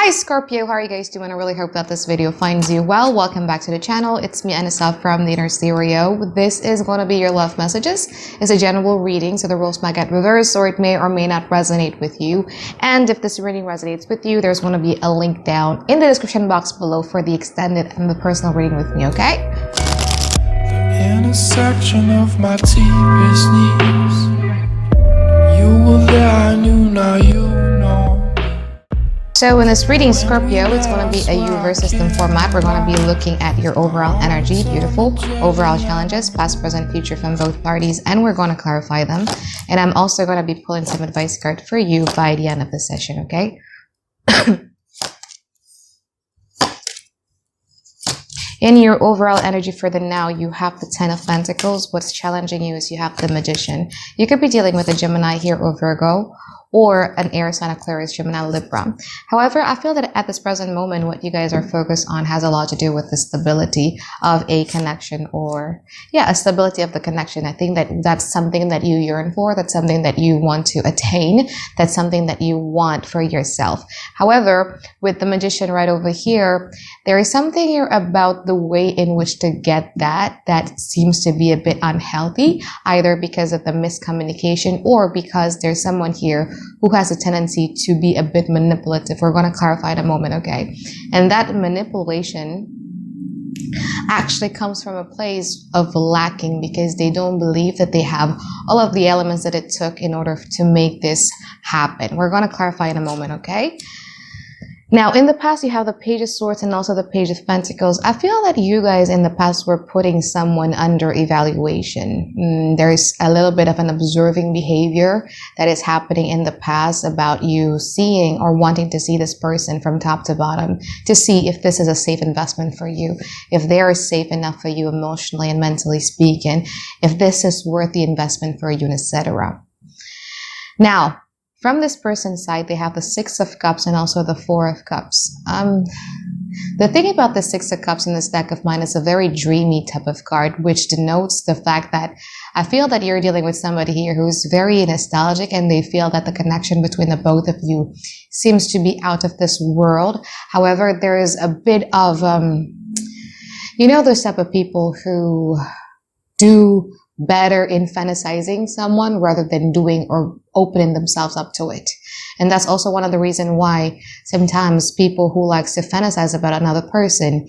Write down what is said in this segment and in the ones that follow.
Hi Scorpio, how are you guys doing? I really hope that this video finds you well. Welcome back to the channel. It's me, Anisa from the Inner Stereo. This is going to be your love messages. It's a general reading, so the rules might get reversed or it may or may not resonate with you. And if this reading resonates with you, there's going to be a link down in the description box below for the extended and the personal reading with me, okay? The intersection of my deepest needs. You were there, I knew, now you know. So in this reading, Scorpio, it's going to be a universe system format. We're going to be looking at your overall energy, beautiful, overall challenges, past, present, future from both parties, and we're going to clarify them. And I'm also going to be pulling some advice card for you by the end of the session, okay? In your overall energy for the now, you have the Ten of Pentacles. What's challenging you is you have the Magician. You could be dealing with a Gemini here or Virgo, or an air sign, Aquarius, Gemini, Libra. However, I feel that at this present moment, what you guys are focused on has a lot to do with the stability of a connection, or a stability of the connection. I think that that's something that you yearn for. That's something that you want to attain. That's something that you want for yourself. However, with the Magician right over here, there is something here about the way in which to get that seems to be a bit unhealthy, either because of the miscommunication or because there's someone here who has a tendency to be a bit manipulative. We're going to clarify in a moment, okay? And that manipulation actually comes from a place of lacking because they don't believe that they have all of the elements that it took in order to make this happen. We're going to clarify in a moment, okay? Now, in the past, you have the Page of Swords and also the Page of Pentacles. I feel that you guys in the past were putting someone under evaluation. There's a little bit of an observing behavior that is happening in the past about you seeing or wanting to see this person from top to bottom to see if this is a safe investment for you, if they are safe enough for you emotionally and mentally speaking, if this is worth the investment for you, etc. Now, from this person's side, they have the Six of Cups and also the Four of Cups. The thing about the Six of Cups in this deck of mine is a very dreamy type of card, which denotes the fact that I feel that you're dealing with somebody here who's very nostalgic and they feel that the connection between the both of you seems to be out of this world. However, there is a bit of, those type of people who do better in fantasizing someone rather than doing or opening themselves up to it. And that's also one of the reasons why sometimes people who likes to fantasize about another person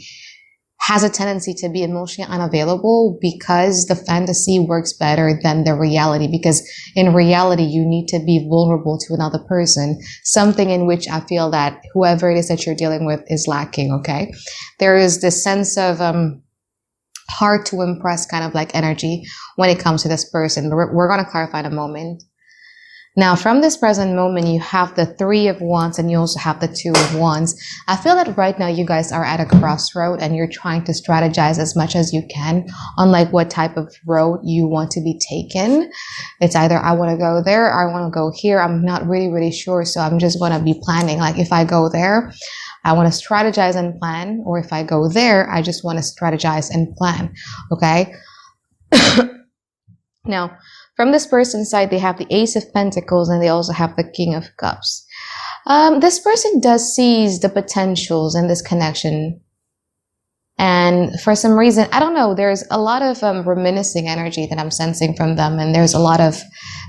has a tendency to be emotionally unavailable, because the fantasy works better than the reality, because in reality you need to be vulnerable to another person, something in which I feel that whoever it is that you're dealing with is lacking, okay? There is this sense of hard to impress kind of like energy when it comes to this person. We're going to clarify in a moment. Now, from this present moment, you have the Three of Wands and you also have the Two of Wands. I feel that right now you guys are at a crossroad and you're trying to strategize as much as you can on like what type of road you want to be taken. It's either I want to go there or I want to go here. I'm not really sure. So I'm just going to be planning. Like if I go there, I want to strategize and plan, or if I go there, I just want to strategize and plan, okay? Now, from this person's side, they have the Ace of Pentacles and they also have the King of Cups. This person does seize the potentials in this connection. And for some reason, I don't know, there's a lot of reminiscing energy that I'm sensing from them. And there's a lot of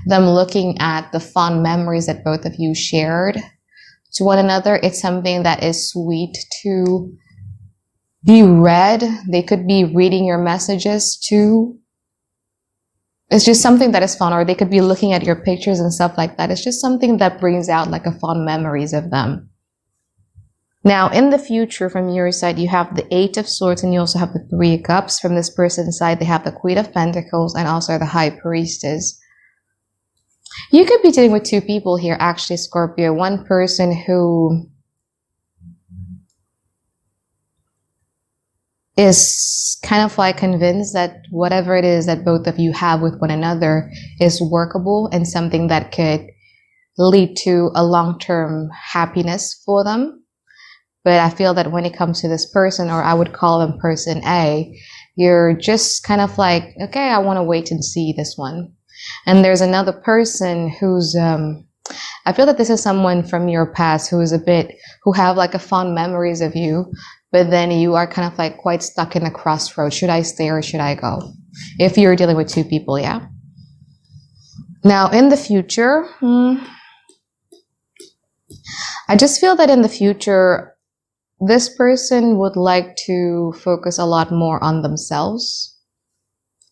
them looking at the fond memories that both of you shared to one another. It's something that is sweet to be read. They could be reading your messages too. It's just something that is fun, or they could be looking at your pictures and stuff like that. It's just something that brings out like a fond memories of them. Now, in the future, from your side, you have the Eight of Swords and you also have the Three of Cups. From this person's side, they have the Queen of Pentacles and also the High Priestess. You could be dealing with two people here, actually, Scorpio. One person who is kind of like convinced that whatever it is that both of you have with one another is workable and something that could lead to a long-term happiness for them. But I feel that when it comes to this person, or I would call them person A, you're just kind of like, okay, I want to wait and see this one. And there's another person who's I feel that this is someone from your past who have like a fond memories of you, but then you are kind of like quite stuck in a crossroads. Should I stay or should I go? If you're dealing with two people, yeah. Now, in the future, I just feel that in the future, this person would like to focus a lot more on themselves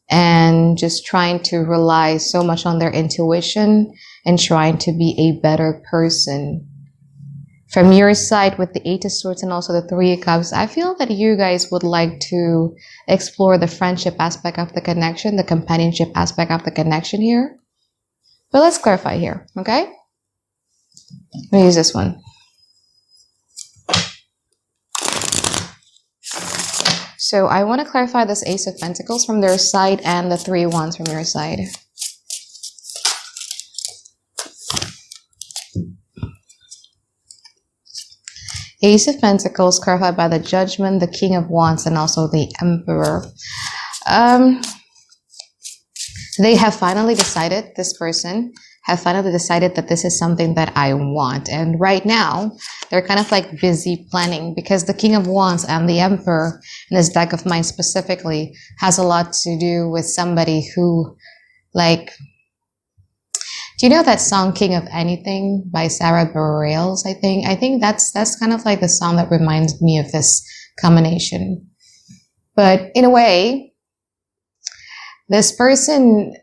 and just trying to rely so much on their intuition and trying to be a better person. From your side with the Eight of Swords and also the Three of Cups, I feel that you guys would like to explore the friendship aspect of the connection, the companionship aspect of the connection here. But let's clarify here, okay? Let me use this one. So I want to clarify this Ace of Pentacles from their side and the Three of Wands from your side. Ace of Pentacles clarified by the Judgment, the King of Wands, and also the Emperor. They have finally decided, this person have finally decided that this is something that I want. And right now, they're kind of like busy planning because the King of Wands and the Emperor in this deck of mine specifically has a lot to do with somebody who, like, do you know that song King of Anything by Sarah Bareilles, I think? I think that's kind of like the song that reminds me of this combination. But in a way, this person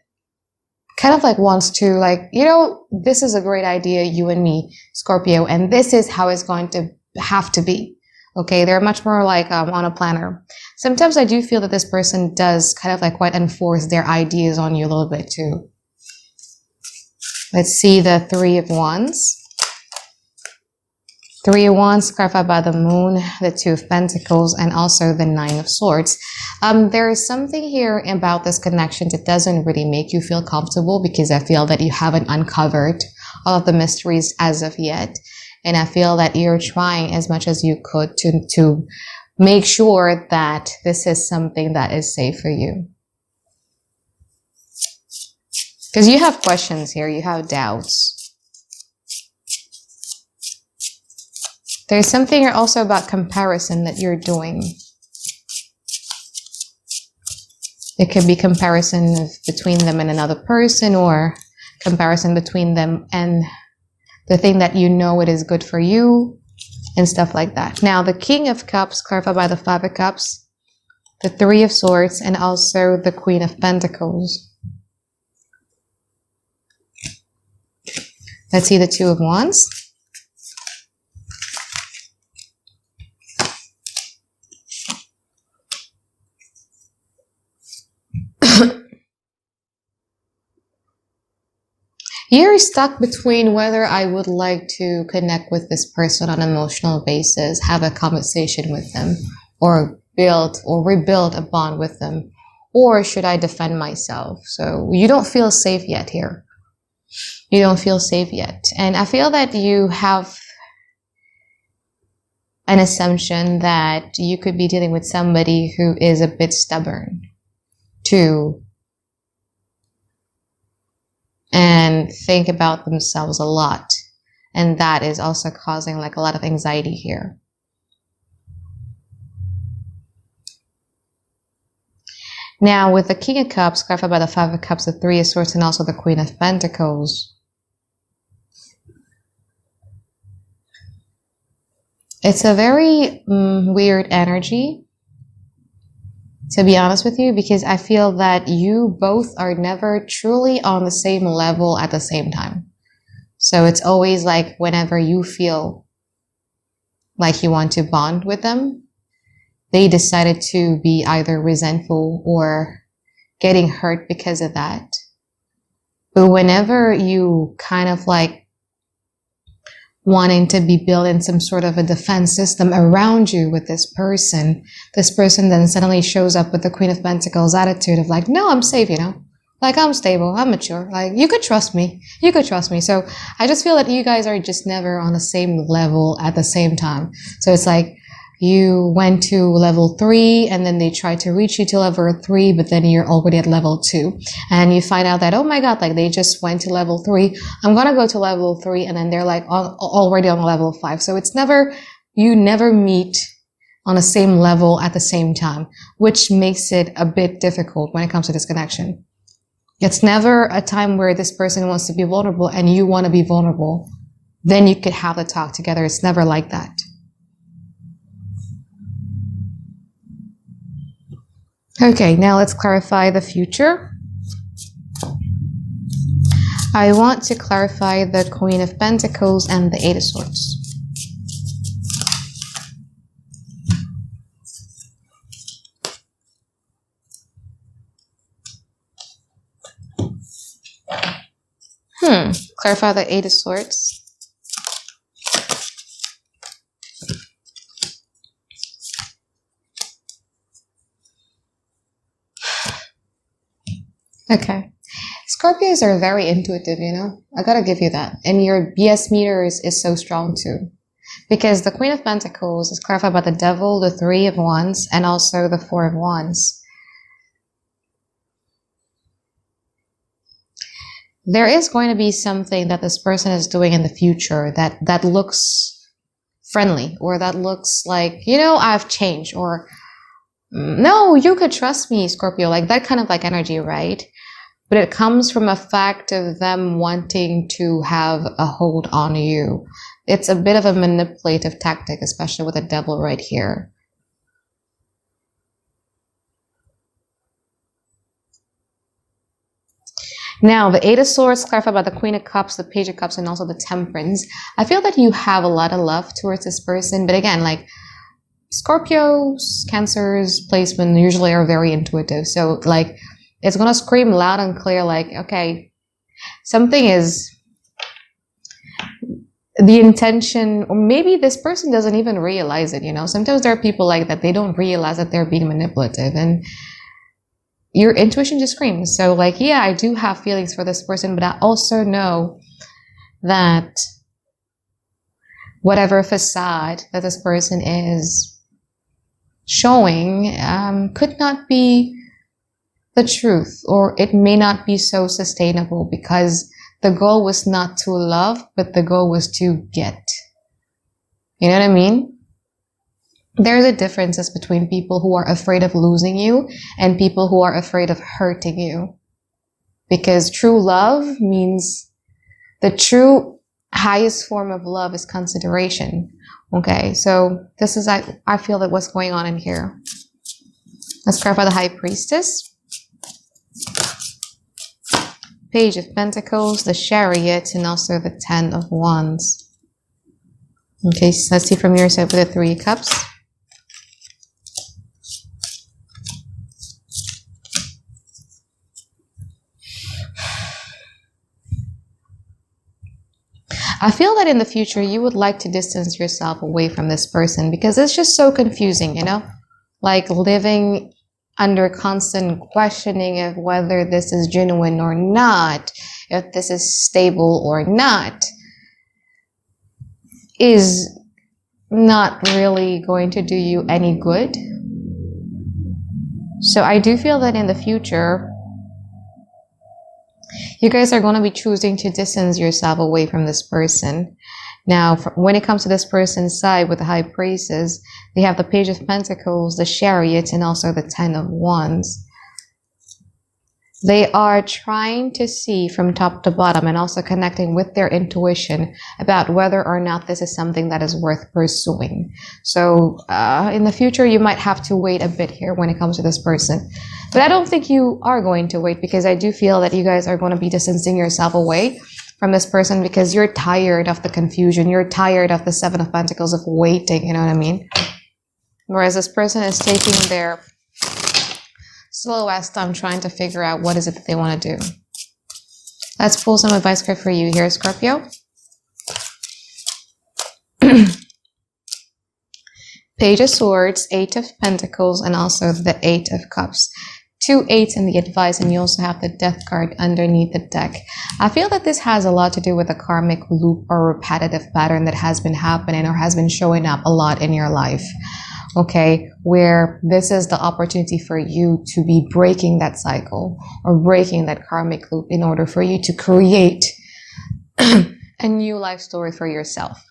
kind of like wants to like, you know, this is a great idea, you and me, Scorpio, and this is how it's going to have to be. Okay, they're much more like on a planner. Sometimes I do feel that this person does kind of like quite enforce their ideas on you a little bit too. Let's see the Three of Wands. Three of Wands clarified by the Moon, the Two of Pentacles, and also the Nine of Swords. There is something here about this connection that doesn't really make you feel comfortable because I feel that you haven't uncovered all of the mysteries as of yet. And I feel that you're trying as much as you could to make sure that this is something that is safe for you. Because you have questions here, you have doubts. There's something also about comparison that you're doing. It could be comparison between them and another person, or comparison between them and the thing that you know it is good for you, and stuff like that. Now, the King of Cups, clarified by the Five of Cups, the Three of Swords, and also the Queen of Pentacles. Let's see the Two of Wands. You're stuck between whether I would like to connect with this person on an emotional basis, have a conversation with them, or build or rebuild a bond with them, or should I defend myself? So you don't feel safe yet here. You don't feel safe yet. And I feel that you have an assumption that you could be dealing with somebody who is a bit stubborn too, and think about themselves a lot. And that is also causing like a lot of anxiety here. Now, with the King of Cups, clarified by the Five of Cups, the Three of Swords, and also the Queen of Pentacles, it's a very weird energy, to be honest with you, because I feel that you both are never truly on the same level at the same time. So it's always like whenever you feel like you want to bond with them, they decided to be either resentful or getting hurt because of that. But whenever you kind of like wanting to be building some sort of a defense system around you with this person then suddenly shows up with the Queen of Pentacles attitude of like, no, I'm safe, you know, like I'm stable, I'm mature, like you could trust me, you could trust me. So I just feel that you guys are just never on the same level at the same time. So it's like you went to level 3 and then they tried to reach you to level 3, but then you're already at level 2 and you find out that, oh my God, like they just went to level 3. I'm going to go to level 3. And then they're like already on level 5. So it's never, you never meet on the same level at the same time, which makes it a bit difficult when it comes to this connection. It's never a time where this person wants to be vulnerable and you want to be vulnerable. Then you could have the talk together. It's never like that. Okay, now let's clarify the future. I want to clarify the Queen of Pentacles and the Eight of Swords. Clarify the Eight of Swords. Okay. Scorpios are very intuitive, you know? I gotta give you that. And your BS meter is so strong too. Because the Queen of Pentacles is clarified by the Devil, the Three of Wands, and also the Four of Wands. There is going to be something that this person is doing in the future that looks friendly, or that looks like, you know, I've changed, or no, you could trust me, Scorpio, like that kind of like energy, right? But it comes from a fact of them wanting to have a hold on you. It's a bit of a manipulative tactic, especially with the Devil right here. Now, the Eight of Swords clarified by the Queen of Cups, the Page of Cups, and also the Temperance. I feel that you have a lot of love towards this person, but again, like Scorpios, Cancers, placement usually are very intuitive. So like, it's going to scream loud and clear like, okay, something is the intention, or maybe this person doesn't even realize it, you know? Sometimes there are people like that, they don't realize that they're being manipulative, and your intuition just screams. So like, yeah, I do have feelings for this person, but I also know that whatever facade that this person is showing could not be the truth, or it may not be so sustainable, because the goal was not to love, but the goal was to get. You know what I mean? There's a difference between people who are afraid of losing you and people who are afraid of hurting you. Because true love means the true highest form of love is consideration. Okay, so this is, I feel that what's going on in here. Let's clarify the High Priestess. Page of Pentacles, the Chariot, and also the Ten of Wands. Okay, so let's see from your side with the Three of Cups. I feel that in the future, you would like to distance yourself away from this person because it's just so confusing, you know? Like living under constant questioning of whether this is genuine or not, if this is stable or not, is not really going to do you any good. So I do feel that in the future, you guys are going to be choosing to distance yourself away from this person. Now, when it comes to this person's side with the High Priestess, they have the Page of Pentacles, the Chariot, and also the Ten of Wands. They are trying to see from top to bottom and also connecting with their intuition about whether or not this is something that is worth pursuing. So in the future, you might have to wait a bit here when it comes to this person. But I don't think you are going to wait, because I do feel that you guys are going to be distancing yourself away from this person because you're tired of the confusion. You're tired of the Seven of Pentacles, of waiting, you know what I mean? Whereas this person is taking their slow ass time trying to figure out what is it that they want to do. Let's pull some advice card for you here, Scorpio. Page of Swords, Eight of Pentacles, and also the Eight of Cups. 2 8s in the advice, and you also have the Death card underneath the deck. I feel that this has a lot to do with a karmic loop or repetitive pattern that has been happening or has been showing up a lot in your life. okay, where this is the opportunity for you to be breaking that cycle or breaking that karmic loop in order for you to create a new life story for yourself.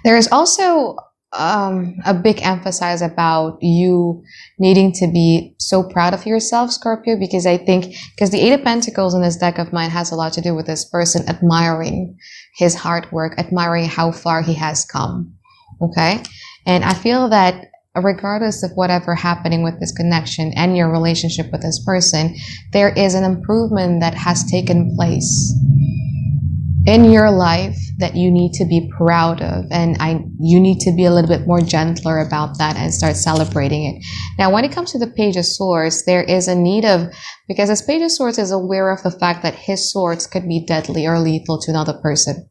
There is also a big emphasis about you needing to be so proud of yourself, Scorpio, because I think, because the Eight of Pentacles in this deck of mine has a lot to do with this person admiring his hard work, admiring how far he has come, okay? And I feel that regardless of whatever happening with this connection and your relationship with this person, there is an improvement that has taken place in your life that you need to be proud of, and you need to be a little bit more gentler about that and start celebrating it. Now, when it comes to the Page of Swords, there is a need of, because this Page of Swords is aware of the fact that his swords could be deadly or lethal to another person,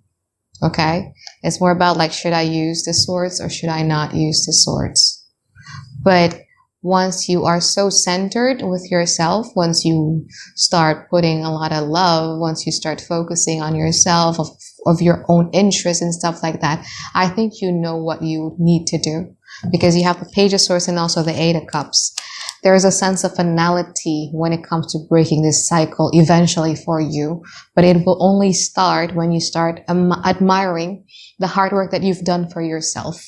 okay? It's more about like, should I use the swords or should I not use the swords? But once you are so centered with yourself, once you start putting a lot of love, once you start focusing on yourself, of your own interests and stuff like that, I think you know what you need to do, because you have the Page of Swords and also the Eight of Cups. There is a sense of finality when it comes to breaking this cycle eventually for you, but it will only start when you start admiring the hard work that you've done for yourself.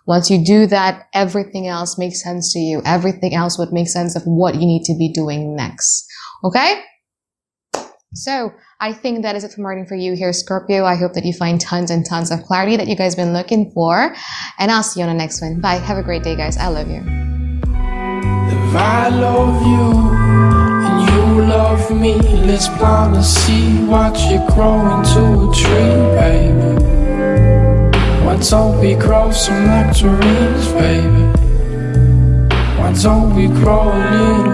Once you do that, everything else makes sense to you. Everything else would make sense of what you need to be doing next. Okay? So I think that is it for morning for you here, Scorpio. I hope that you find tons and tons of clarity that you guys been looking for. And I'll see you on the next one. Bye. Have a great day, guys. I love you. If I love you and you love me, let's plant a seed, watch it grow into a tree, baby. Why don't we grow some nectarines, baby? Why don't we grow a little